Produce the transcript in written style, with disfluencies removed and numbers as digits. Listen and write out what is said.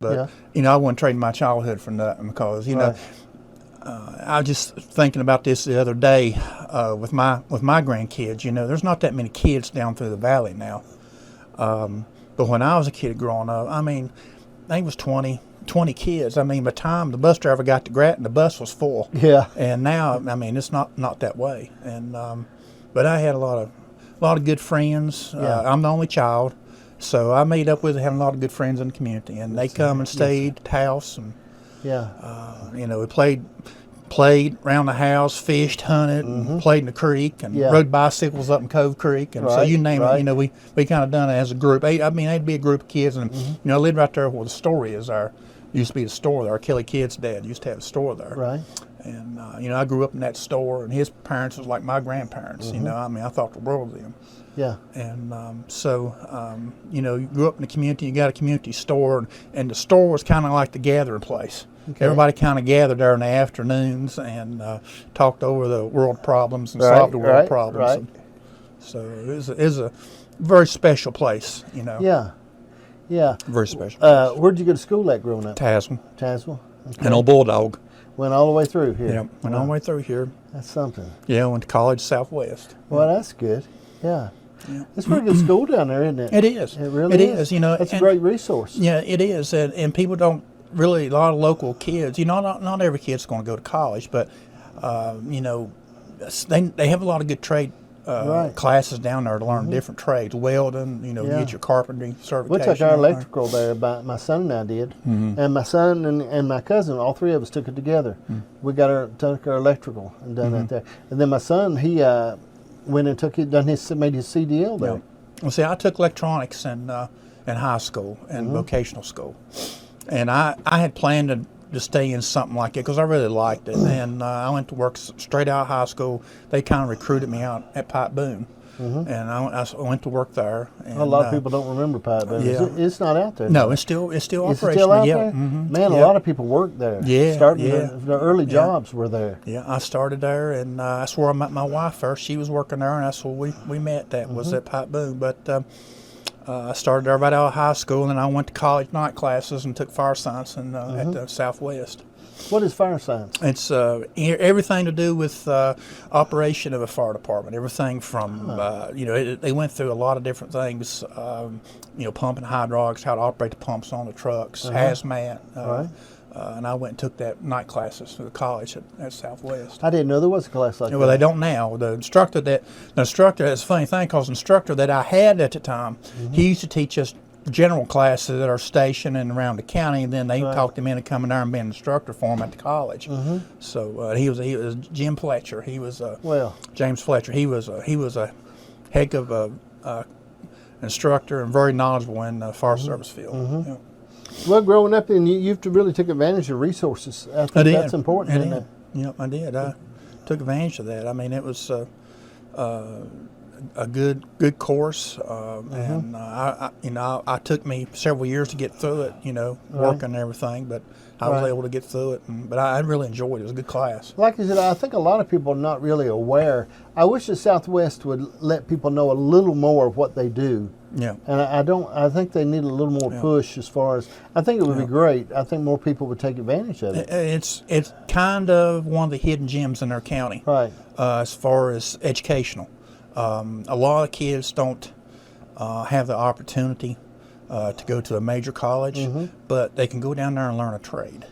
But I wouldn't trade my childhood for nothing because I was just thinking about this the other day with my grandkids. There's not that many kids down through the valley now. But when I was a kid growing up, I think it was 20 kids. By the time the bus driver got to Grattan, the bus was full. Yeah. And now, it's not that way. And but I had a lot of good friends. I'm the only child, so I made up with having a lot of good friends in the community. And they come and stayed at the house, and we played around the house, fished, hunted, and played in the creek, and rode bicycles up in Cove Creek, and so you name it. We kind of done it as a group. They'd be a group of kids, and I lived right there where the store is. Used to be the store there. Kelly Kidd's dad used to have a store there. Right. And I grew up in that store, and his parents was like my grandparents. I thought the world of them. Yeah. And you grew up in the community. You got a community store, and the store was kind of like the gathering place. Okay. Everybody kind of gathered there in the afternoons and talked over the world problems and solved the world problems. Right. And so it is a very special place, Yeah. Yeah. Very special place. Where'd you go to school at growing up? Tazewell. Okay. An old Bulldog. Went all the way through here. Yeah, went all the way through here. That's something. Yeah, went to college Southwest. Well, that's good. Yeah. It's a pretty good school down there, isn't it? It is. It really is. It's a great resource. Yeah, it is. And people don't really, a lot of local kids, not every kid's going to go to college, but, they have a lot of good trade classes down there to learn different trades. Welding, you get your carpentry certification. We took our electrical there, my son and I did. And my son and my cousin, all three of us took it together. We took our electrical and done that there. And then my son, he went and made his CDL there. Yeah. Well, see, I took electronics in high school and vocational school. And I had planned to stay in something like it because I really liked it. And I went to work straight out of high school. They kind of recruited me out at Pipe Boone. And I went to work there. And, a lot of people don't remember Pipe Boone. Yeah. It's not out there. No, it's still operational. Is it still out there? Mm-hmm. Man, a lot of people work there. Yeah, the early jobs were there. Yeah, I started there, and that's where I met my wife first. She was working there, and that's where we met. That was at Pipe Boone. But I started there right out of high school, and then I went to college night classes and took fire science at the Southwest. What is fire science? It's everything to do with operation of a fire department. Everything from, they went through a lot of different things, pumping hydraulics, how to operate the pumps on the trucks, hazmat. And I went and took that night classes through the college at Southwest. I didn't know there was a class like that. Well, they don't now. The instructor, it's a funny thing because the instructor that I had at the time, he used to teach us general classes at our station and around the county, and then they talked him into coming there and being an instructor for him at the college. So he was Jim Fletcher. He was James Fletcher. He was a heck of a instructor and very knowledgeable in the fire service field. Yeah. Well, growing up, then you have to really take advantage of resources. I think that's important. Isn't it? Yep, I did. I took advantage of that. It was a good course, and I took me several years to get through it. Working and everything, but I was able to get through it. But I really enjoyed it. It was a good class. Like I said, I think a lot of people are not really aware. I wish the Southwest would let people know a little more of what they do. Yeah. And I think they need a little more push as far as, I think it would be great. I think more people would take advantage of it. It's kind of one of the hidden gems in our county. Right. As far as educational. A lot of kids don't have the opportunity to go to a major college, but they can go down there and learn a trade.